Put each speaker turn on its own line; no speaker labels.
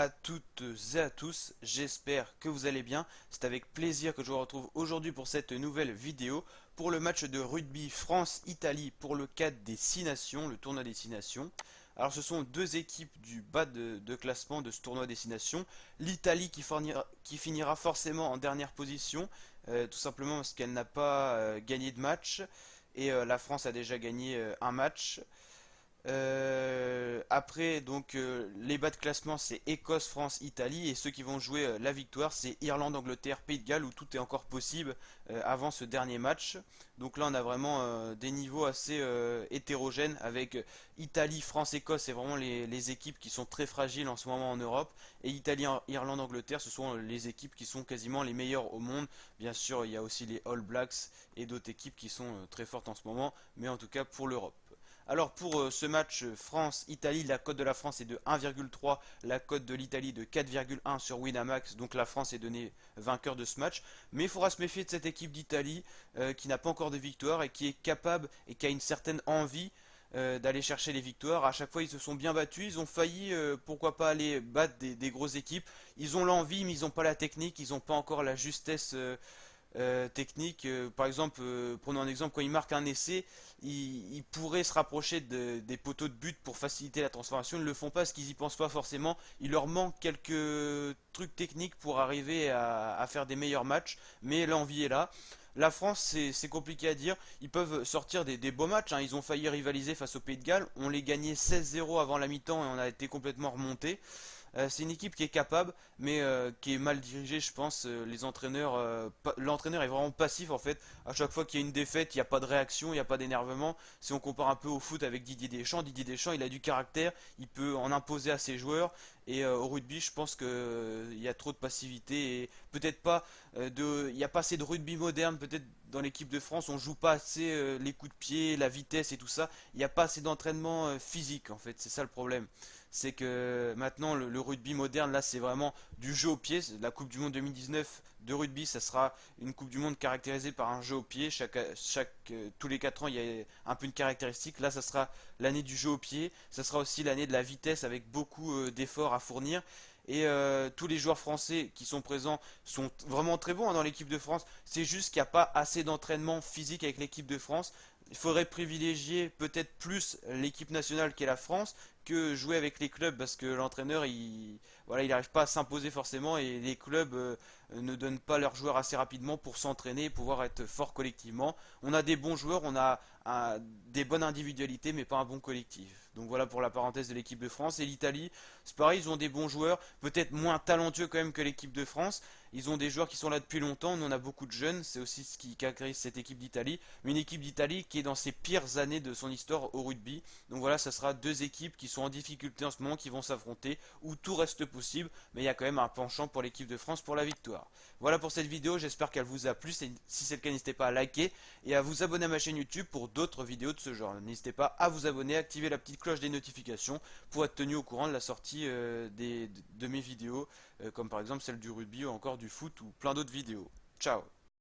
à toutes et à tous, j'espère que vous allez bien. C'est avec plaisir que je vous retrouve aujourd'hui pour cette nouvelle vidéo pour le match de rugby France-Italie pour le cadre des 6 nations, le tournoi des 6 nations. Alors ce sont deux équipes du bas de classement de ce tournoi des 6 nations. L'Italie qui finira forcément en dernière position, tout simplement parce qu'elle n'a pas gagné de match et la France a déjà gagné un match. Après, donc, les bas de classement, c'est Écosse, France, Italie. Et ceux qui vont jouer la victoire, c'est Irlande, Angleterre, Pays de Galles, où tout est encore possible avant ce dernier match. Donc là, on a vraiment des niveaux assez hétérogènes avec Italie, France, Écosse, c'est vraiment les équipes qui sont très fragiles en ce moment en Europe. Et Italie, Irlande, Angleterre, ce sont les équipes qui sont quasiment les meilleures au monde. Bien sûr, il y a aussi les All Blacks et d'autres équipes qui sont très fortes en ce moment, mais en tout cas pour l'Europe. Alors pour ce match France-Italie, la cote de la France est de 1,3, la cote de l'Italie de 4,1 sur Winamax, donc la France est donnée vainqueur de ce match. Mais il faudra se méfier de cette équipe d'Italie qui n'a pas encore de victoire et qui est capable et qui a une certaine envie d'aller chercher les victoires. À chaque fois ils se sont bien battus, ils ont failli pourquoi pas aller battre des grosses équipes. Ils ont l'envie mais ils n'ont pas la technique, ils n'ont pas encore la justesse technique. Par exemple, prenons un exemple, quand il marque un essai, il pourrait se rapprocher des poteaux de but pour faciliter la transformation. Ils ne le font pas parce qu'ils n'y pensent pas forcément. Il leur manque quelques trucs techniques pour arriver à faire des meilleurs matchs, mais l'envie est là. La France, c'est compliqué à dire. Ils peuvent sortir des beaux matchs, hein. Ils ont failli rivaliser face au Pays de Galles. On les gagnait 16-0 avant la mi-temps et on a été complètement remonté. C'est une équipe qui est capable, mais qui est mal dirigée, je pense. Les entraîneurs, l'entraîneur est vraiment passif en fait. À chaque fois qu'il y a une défaite, il n'y a pas de réaction, il n'y a pas d'énervement. Si on compare un peu au foot avec Didier Deschamps, il a du caractère, il peut en imposer à ses joueurs. Et au rugby, je pense qu'il y a trop de passivité et peut-être pas il n'y a pas assez de rugby moderne. Peut-être dans l'équipe de France, on joue pas assez les coups de pied, la vitesse et tout ça. Il n'y a pas assez d'entraînement physique en fait. C'est ça le problème. C'est que maintenant le rugby moderne là c'est vraiment du jeu au pied. La Coupe du Monde 2019 de rugby ça sera une Coupe du Monde caractérisée par un jeu au pied. Tous les 4 ans il y a un peu une caractéristique. Là ça sera l'année du jeu au pied. Ça sera aussi l'année de la vitesse avec beaucoup d'efforts à fournir. Et tous les joueurs français qui sont présents sont vraiment très bons hein, dans l'équipe de France. C'est juste qu'il n'y a pas assez d'entraînement physique avec l'équipe de France. Il faudrait privilégier peut-être plus l'équipe nationale qu'est la France que jouer avec les clubs parce que l'entraîneur voilà, il n'arrive pas à s'imposer forcément et les clubs ne donnent pas leurs joueurs assez rapidement pour s'entraîner et pouvoir être forts collectivement. On a des bons joueurs, on a des bonnes individualités mais pas un bon collectif. Donc voilà pour la parenthèse de l'équipe de France. Et l'Italie, c'est pareil, ils ont des bons joueurs, peut-être moins talentueux quand même que l'équipe de France. Ils ont des joueurs qui sont là depuis longtemps, nous on a beaucoup de jeunes, c'est aussi ce qui caractérise cette équipe d'Italie. Mais une équipe d'Italie qui est dans ses pires années de son histoire au rugby. Donc voilà, ça sera deux équipes qui sont en difficulté en ce moment, qui vont s'affronter, où tout reste possible, mais il y a quand même un penchant pour l'équipe de France pour la victoire. Voilà pour cette vidéo, j'espère qu'elle vous a plu. Si c'est le cas, n'hésitez pas à liker et à vous abonner à ma chaîne YouTube pour d'autres vidéos de ce genre. N'hésitez pas à vous abonner, à activer la petite cloche des notifications pour être tenu au courant de la sortie de mes vidéos, comme par exemple celle du rugby ou encore du foot ou plein d'autres vidéos. Ciao!